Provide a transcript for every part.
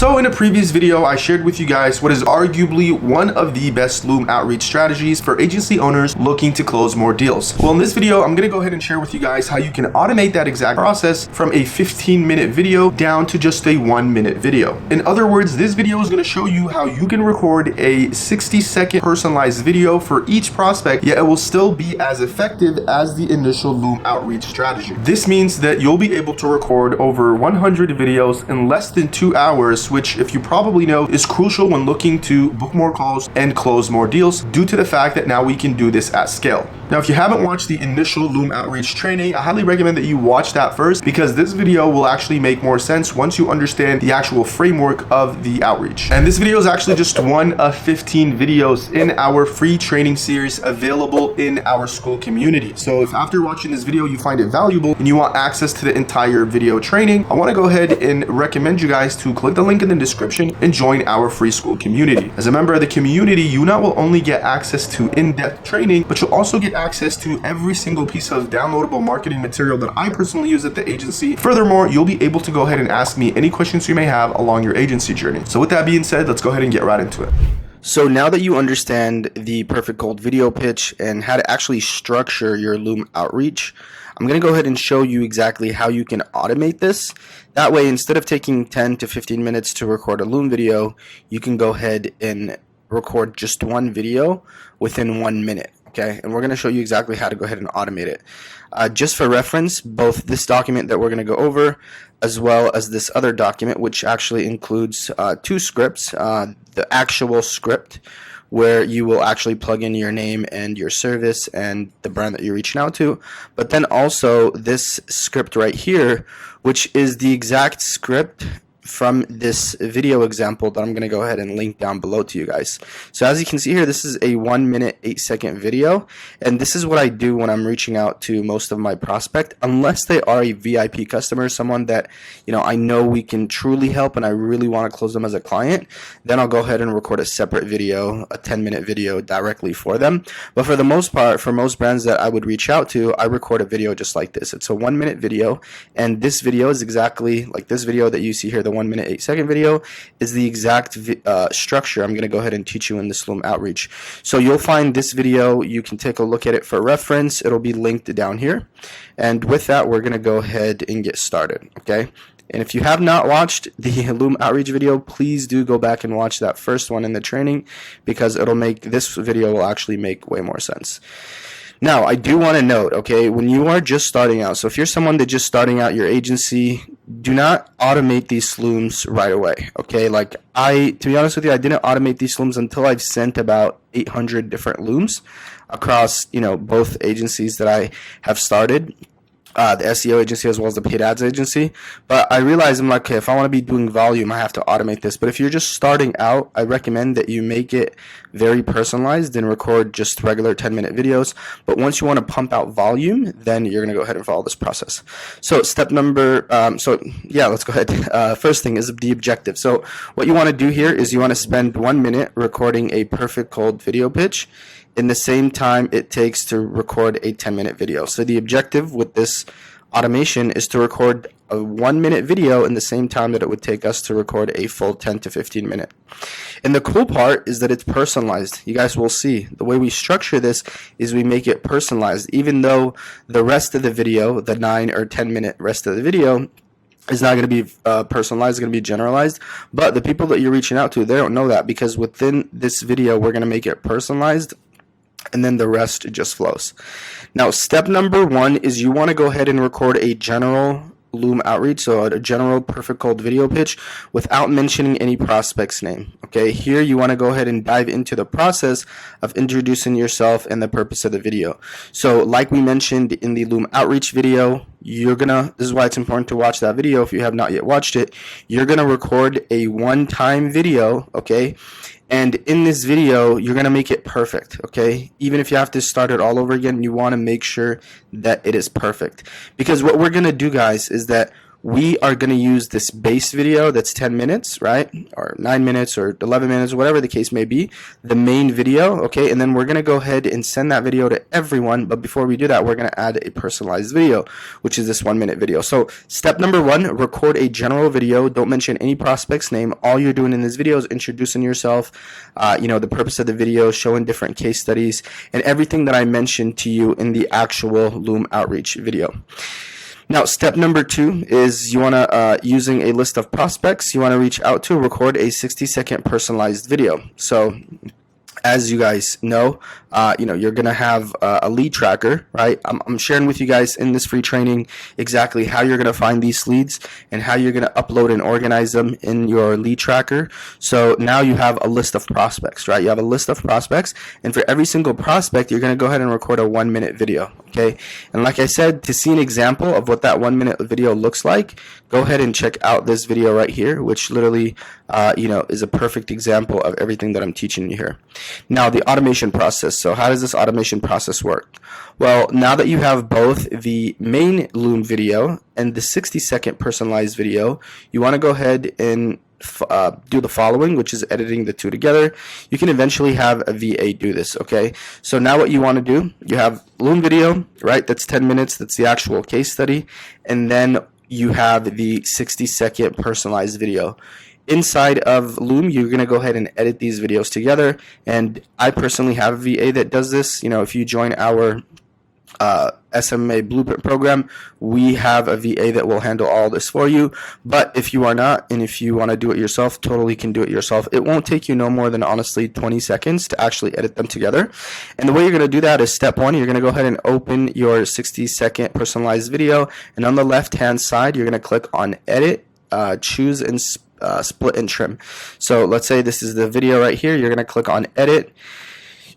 So in a previous video, I shared with you guys what is arguably one of the best Loom outreach strategies for agency owners looking to close more deals. Well, in this video, I'm going to go ahead and share with you guys how you can automate that exact process from a 15-minute video down to just a 1-minute video. In other words, this video is going to show you how you can record a 60-second personalized video for each prospect, yet it will still be as effective as the initial Loom outreach strategy. This means that you'll be able to record over 100 videos in less than 2 hours, which, if you probably know, is crucial when looking to book more calls and close more deals due to the fact that now we can do this at scale. Now, if you haven't watched the initial Loom outreach training, I highly recommend that you watch that first, because this video will actually make more sense once you understand the actual framework of the outreach. And this video is actually just one of 15 videos in our free training series available in our Skool community. So if after watching this video you find it valuable and you want access to the entire video training, I want to go ahead and recommend you guys to click the link in the description and join our free Skool community. As a member of the community, you not will only get access to in-depth training, but you'll also get access to every single piece of downloadable marketing material that I personally use at the agency. Furthermore, you'll be able to go ahead and ask me any questions you may have along your agency journey. So with that being said, let's go ahead and get right into it. So now that you understand the perfect cold video pitch and how to actually structure your Loom outreach, I'm going to go ahead and show you exactly how you can automate this. That way, instead of taking 10 to 15 minutes to record a Loom video, you can go ahead and record just one video within 1 minute. Okay, and we're going to show you exactly how to go ahead and automate it. Just for reference, both this document that we're going to go over as well as this other document, which actually includes 2 scripts, the actual script where you will actually plug in your name and your service and the brand that you're reaching out to, but then also this script right here, which is the exact script from this video example that I'm going to go ahead and link down below to you guys. So as you can see here, this is a 1 minute 8-second video, and this is what I do when I'm reaching out to most of my prospect, unless they are a VIP customer, someone that I know we can truly help and I really want to close them as a client. Then I'll go ahead and record a separate video, a 10-minute video directly for them. But for the most part, for most brands that I would reach out to, I record a video just like this. It's a 1 minute video, and this video is exactly like this video that you see here. The 1 minute 8-second video is the exact structure I'm going to go ahead and teach you in this Loom outreach. So you'll find this video, you can take a look at it for reference. It'll be linked down here. And with that, we're going to go ahead and get started. Okay. And if you have not watched the Loom outreach video, please do go back and watch that first one in the training, because this video will actually make way more sense. Now, I do want to note, okay, when you are just starting out, so if you're someone that's just starting out your agency, do not automate these Looms right away, okay? Like to be honest with you, I didn't automate these Looms until I've sent about 800 different Looms across, both agencies that I have started. The SEO agency as well as the paid ads agency. But I realized, I'm like, okay, if I want to be doing volume, I have to automate this. But if you're just starting out, I recommend that you make it very personalized and record just regular 10-minute videos. But once you want to pump out volume, then you're going to go ahead and follow this process. So step number, let's go ahead. First thing is the objective. So what you want to do here is you want to spend 1 minute recording a perfect cold video pitch in the same time it takes to record a 10-minute video. So the objective with this automation is to record a 1 minute video in the same time that it would take us to record a full 10 to 15 minute. And the cool part is that it's personalized. You guys will see the way we structure this is we make it personalized, even though the rest of the video, the 9 or 10 minute rest of the video, is not going to be personalized, it's going to be generalized. But the people that you're reaching out to, they don't know that, because within this video, we're going to make it personalized, and then the rest just flows. Now, step number 1 is you want to go ahead and record a general Loom outreach, so a general perfect cold video pitch without mentioning any prospect's name. Okay, here you want to go ahead and dive into the process of introducing yourself and the purpose of the video. So like we mentioned in the Loom outreach video, this is why it's important to watch that video if you have not yet watched it. You're gonna record a one-time video, okay? And in this video, you're going to make it perfect, okay? Even if you have to start it all over again, you want to make sure that it is perfect. Because what we're going to do, guys, is that we are going to use this base video that's 10 minutes, right? Or 9 minutes or 11 minutes, whatever the case may be, the main video, okay? And then we're going to go ahead and send that video to everyone. But before we do that, we're going to add a personalized video, which is this 1 minute video. So step number 1, record a general video. Don't mention any prospect's name. All you're doing in this video is introducing yourself, the purpose of the video, showing different case studies, and everything that I mentioned to you in the actual Loom outreach video. Now, step number 2 is you want to, using a list of prospects you want to reach out to, record a 60-second personalized video. So as you guys know, you're going to have a lead tracker, right? I'm sharing with you guys in this free training exactly how you're going to find these leads and how you're going to upload and organize them in your lead tracker. So now you have a list of prospects, right? You have a list of prospects, and for every single prospect, you're going to go ahead and record a 1 minute video, okay? And like I said, to see an example of what that 1 minute video looks like, go ahead and check out this video right here, which literally, is a perfect example of everything that I'm teaching you here. Now, the automation process. So how does this automation process work? Well, now that you have both the main Loom video and the 60-second personalized video, you want to go ahead and do the following, which is editing the two together. You can eventually have a VA do this, okay? So now what you want to do, you have Loom video, right? That's 10 minutes. That's the actual case study. And then you have the 60-second personalized video. Inside of Loom, you're going to go ahead and edit these videos together. And I personally have a VA that does this. If you join our SMMA Blueprint program, we have a VA that will handle all this for you. But if you are not, and if you want to do it yourself, totally can do it yourself. It won't take you no more than, honestly, 20 seconds to actually edit them together. And the way you're going to do that is step 1, you're going to go ahead and open your 60-second personalized video. And on the left-hand side, you're going to click on Edit, choose and split and trim. So let's say this is the video right here. You're going to click on Edit.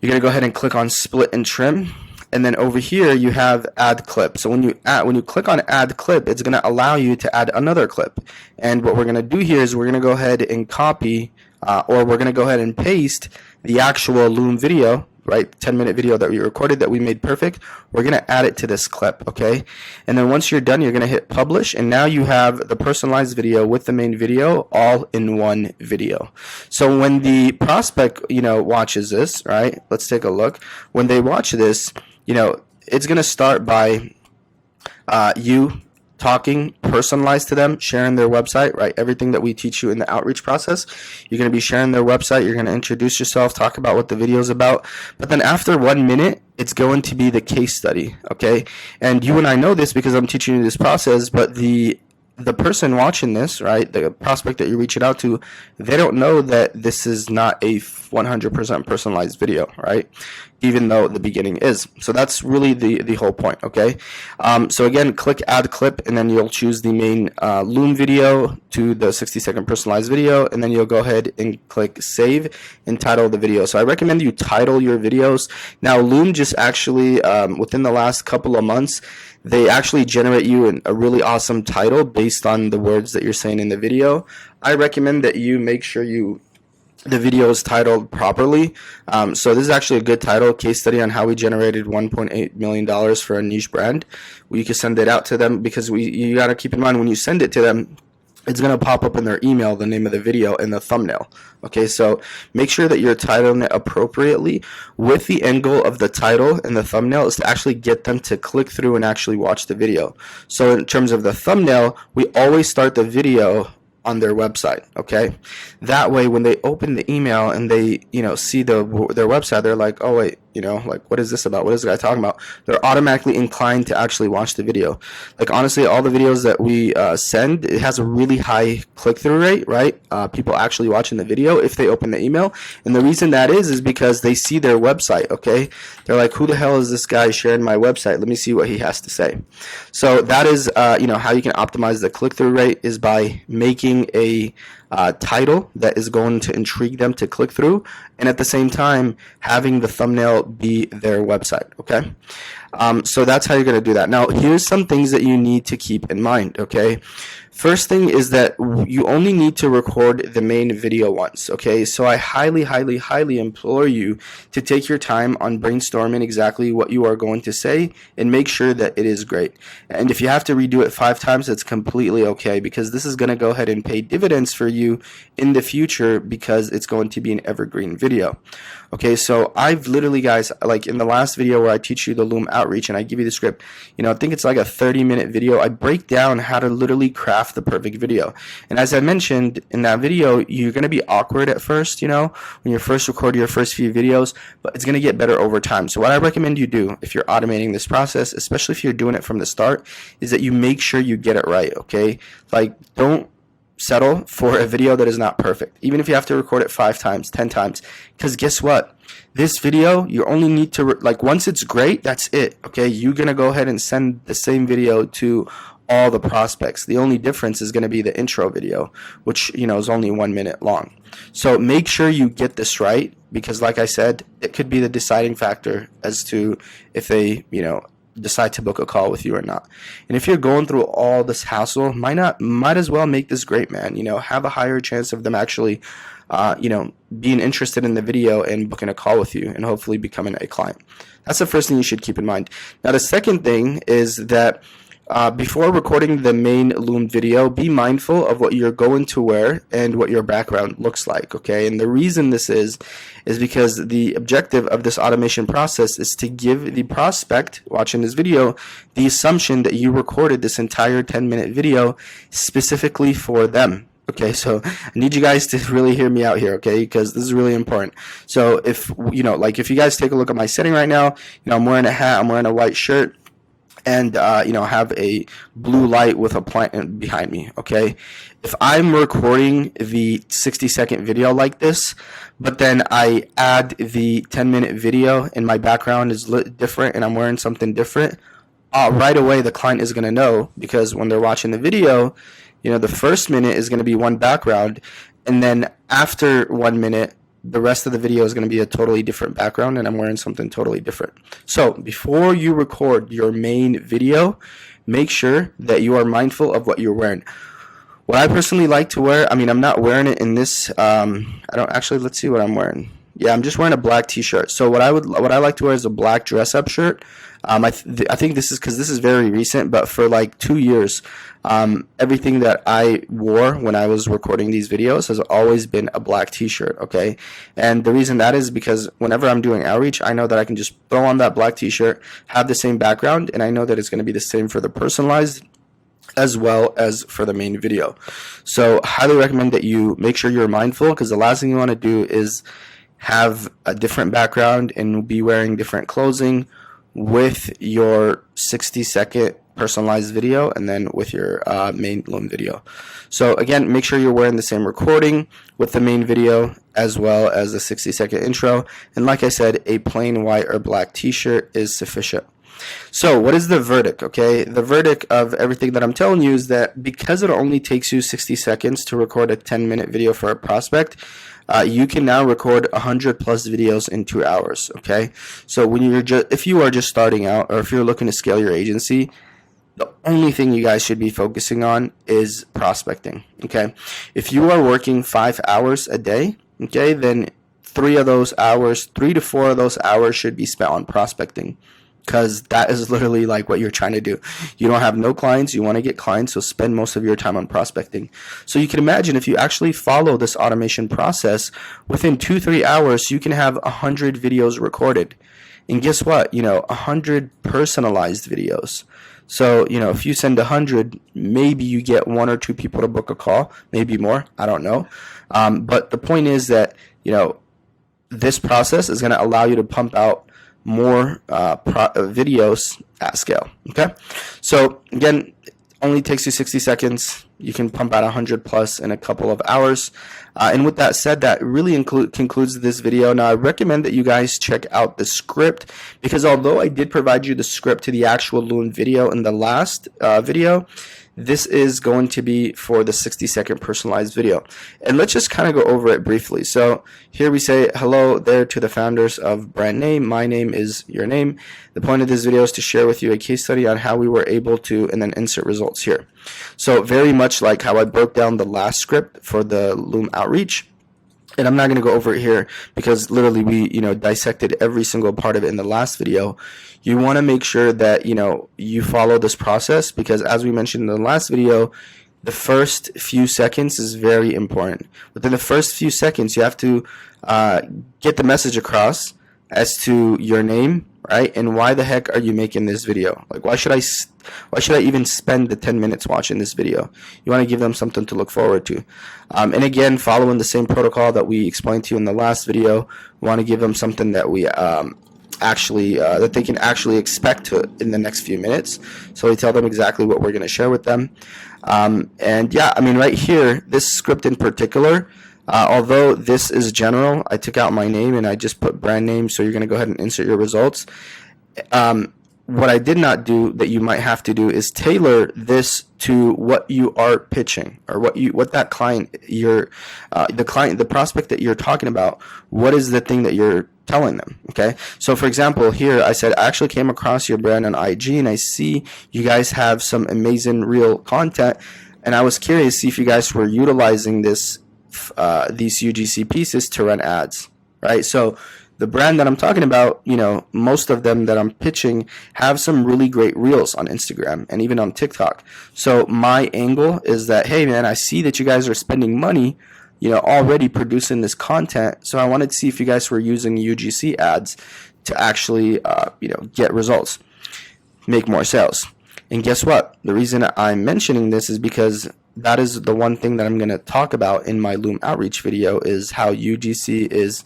You're going to go ahead and click on Split and Trim. And then over here you have Add Clip. So when you click on Add Clip, it's going to allow you to add another clip. And what we're going to do here is we're going to go ahead and copy, or we're going to go ahead and paste the actual Loom video, right? 10-minute video that we recorded that we made perfect. We're going to add it to this clip, okay? And then once you're done, you're going to hit publish, and now you have the personalized video with the main video all in one video. So when the prospect, watches this, right? Let's take a look. When they watch this, it's going to start by you talking personalized to them, sharing their website, right? Everything that we teach you in the outreach process, you're going to be sharing their website. You're going to introduce yourself, talk about what the video is about. But then after 1 minute, it's going to be the case study, okay? And you and I know this because I'm teaching you this process, but the person watching this, right, the prospect that you're reaching out to, they don't know that this is not a 100% personalized video, right? Even though the beginning is. So that's really the whole point, okay? So again, click Add Clip, and then you'll choose the main Loom video to the 60-second personalized video, and then you'll go ahead and click Save and title the video. So I recommend you title your videos. Now, Loom just actually, within the last couple of months, they actually generate you a really awesome title based on the words that you're saying in the video. I recommend that you make sure the video is titled properly. So this is actually a good title, case study on how we generated $1.8 million for a niche brand. You can send it out to them because you got to keep in mind when you send it to them, it's going to pop up in their email, the name of the video and the thumbnail. Okay, so make sure that you're titling it appropriately with the end goal of the title and the thumbnail is to actually get them to click through and actually watch the video. So in terms of the thumbnail, we always start the video on their website, okay? That way, when they open the email and they, see their website, they're like, oh wait, what is this about? What is the guy talking about? They're automatically inclined to actually watch the video. Like honestly, all the videos that we send, it has a really high click-through rate, right? People actually watching the video if they open the email, and the reason that is because they see their website, okay? They're like, who the hell is this guy sharing my website? Let me see what he has to say. So that is, how you can optimize the click-through rate is by making a title that is going to intrigue them to click through, and at the same time having the thumbnail be their website. Okay, so that's how you're going to do that. Now here's some things that you need to keep in mind. Okay, first thing is that you only need to record the main video once. Okay, so I highly implore you to take your time on brainstorming exactly what you are going to say and make sure that it is great. And if you have to redo it 5 times, that's completely okay, because this is going to go ahead and pay dividends for you in the future, because it's going to be an evergreen video. Okay, so I've literally, guys, like in the last video where I teach you the Loom outreach and I give you the script, I think it's like a 30-minute video. I break down how to literally craft the perfect video. And as I mentioned in that video, you're going to be awkward at first, when you first record your first few videos, but it's going to get better over time. So what I recommend you do if you're automating this process, especially if you're doing it from the start, is that you make sure you get it right, okay? Like, don't settle for a video that is not perfect, even if you have to record it 5 times, 10 times, because guess what? This video, you only need to, once it's great, that's it, okay? You're going to go ahead and send the same video to all the prospects. The only difference is going to be the intro video, which, is only 1 minute long. So make sure you get this right, because like I said, it could be the deciding factor as to if they, decide to book a call with you or not. And if you're going through all this hassle, might as well make this great, man. Have a higher chance of them actually being interested in the video and booking a call with you and hopefully becoming a client. That's the first thing you should keep in mind. Now the second thing is that before recording the main Loom video, be mindful of what you're going to wear and what your background looks like, okay? And the reason this is because the objective of this automation process is to give the prospect watching this video the assumption that you recorded this entire 10-minute video specifically for them. Okay, so I need you guys to really hear me out here, okay, because this is really important. So if, if you guys take a look at my setting right now, I'm wearing a hat, I'm wearing a white shirt, and have a blue light with a plant behind me, okay? If I'm recording the 60-second video like this, but then I add the 10-minute video and my background is different and I'm wearing something different, right away the client is going to know, because when they're watching the video, the first minute is going to be one background, and then after 1 minute, the rest of the video is going to be a totally different background and I'm wearing something totally different. So before you record your main video, make sure that you are mindful of what you're wearing. What I personally like to wear, I'm not wearing it in this, let's see what I'm wearing. Yeah, I'm just wearing a black t-shirt. So what I like to wear is a black dress-up shirt. I think this is because this is very recent, but for like 2 years, everything that I wore when I was recording these videos has always been a black t-shirt, okay? And the reason that is because whenever I'm doing outreach, I know that I can just throw on that black t-shirt, have the same background, and I know that it's going to be the same for the personalized as well as for the main video. So highly recommend that you make sure you're mindful, because the last thing you want to do is have a different background and be wearing different clothing with your 60-second personalized video and then with your main Loom video. So again, make sure you're wearing the same recording with the main video as well as the 60-second intro. And like I said, a plain white or black t-shirt is sufficient. So what is the verdict, okay? The verdict of everything that I'm telling you is that because it only takes you 60 seconds to record a 10-minute video for a prospect, you can now record 100 plus videos in 2 hours, okay? So when if you are just starting out, or if you're looking to scale your agency, the only thing you guys should be focusing on is prospecting, okay? If you are working 5 hours a day, okay, then 3 to 4 of those hours should be spent on prospecting, because that is literally like what you're trying to do. You don't have no clients, you want to get clients, so spend most of your time on prospecting. So you can imagine if you actually follow this automation process, within 2-3 hours, you can have 100 videos recorded. And guess what? 100 personalized videos. So, if you send 100, maybe you get 1 or 2 people to book a call, maybe more, I don't know. But the point is that, this process is going to allow you to pump out more videos at scale, okay? So again, it only takes you 60 seconds. You can pump out 100 plus in a couple of hours. And with that said, that really concludes this video. Now, I recommend that you guys check out the script, because although I did provide you the script to the actual Loom video in the last video, this is going to be for the 60-second personalized video. And let's just kind of go over it briefly. So here we say, hello there to the founders of brand name. My name is your name. The point of this video is to share with you a case study on how we were able to, and then insert results here. So very much like how I broke down the last script for the Loom outreach. And I'm not going to go over it here because literally we, dissected every single part of it in the last video. You want to make sure that, you follow this process because as we mentioned in the last video, the first few seconds is very important. Within the first few seconds, you have to get the message across as to your name, right? And why the heck are you making this video? Like, why should I even spend the 10 minutes watching this video? You want to give them something to look forward to. And again, following the same protocol that we explained to you in the last video, we want to give them something that we that they can actually expect in the next few minutes. So we tell them exactly what we're going to share with them. And yeah, I mean, right here, this script in particular, although this is general, I took out my name and I just put brand name, so you're going to go ahead and insert your results. What I did not do that you might have to do is tailor this to what you are pitching or what that client, the prospect that you're talking about, what is the thing that you're telling them, okay? So for example, here I said, I actually came across your brand on IG and I see you guys have some amazing real content, and I was curious to see if you guys were utilizing these UGC pieces to run ads, right? So the brand that I'm talking about, most of them that I'm pitching have some really great reels on Instagram and even on TikTok. So my angle is that, hey man, I see that you guys are spending money, already producing this content. So I wanted to see if you guys were using UGC ads to actually, get results, make more sales. And guess what? The reason I'm mentioning this is because that is the one thing that I'm going to talk about in my Loom outreach video is how UGC is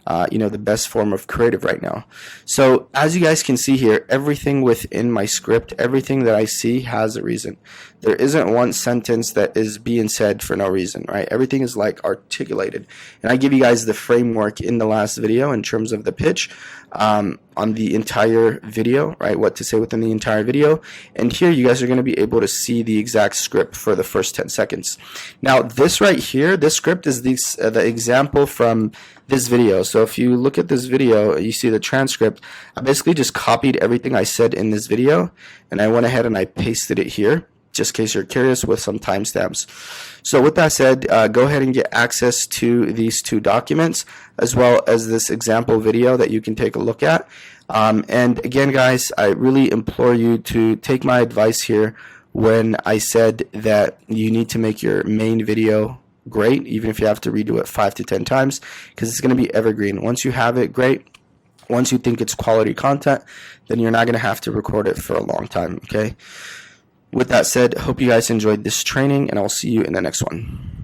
the best form of creative right now. So as you guys can see here, everything within my script, everything that I see has a reason. There isn't one sentence that is being said for no reason, right? Everything is like articulated. And I give you guys the framework in the last video in terms of the pitch on the entire video, right? What to say within the entire video. And here you guys are going to be able to see the exact script for the first 10 seconds. Now this right here, this script is the example from this video. So if you look at this video, you see the transcript. I basically just copied everything I said in this video and I went ahead and I pasted it here, just in case you're curious, with some timestamps. So with that said, go ahead and get access to these two documents as well as this example video that you can take a look at. And again, guys, I really implore you to take my advice here when I said that you need to make your main video great, even if you have to redo it 5 to 10 times, because it's going to be evergreen. Once you have it, great. Once you think it's quality content, then you're not going to have to record it for a long time, okay? With that said, hope you guys enjoyed this training, and I'll see you in the next one.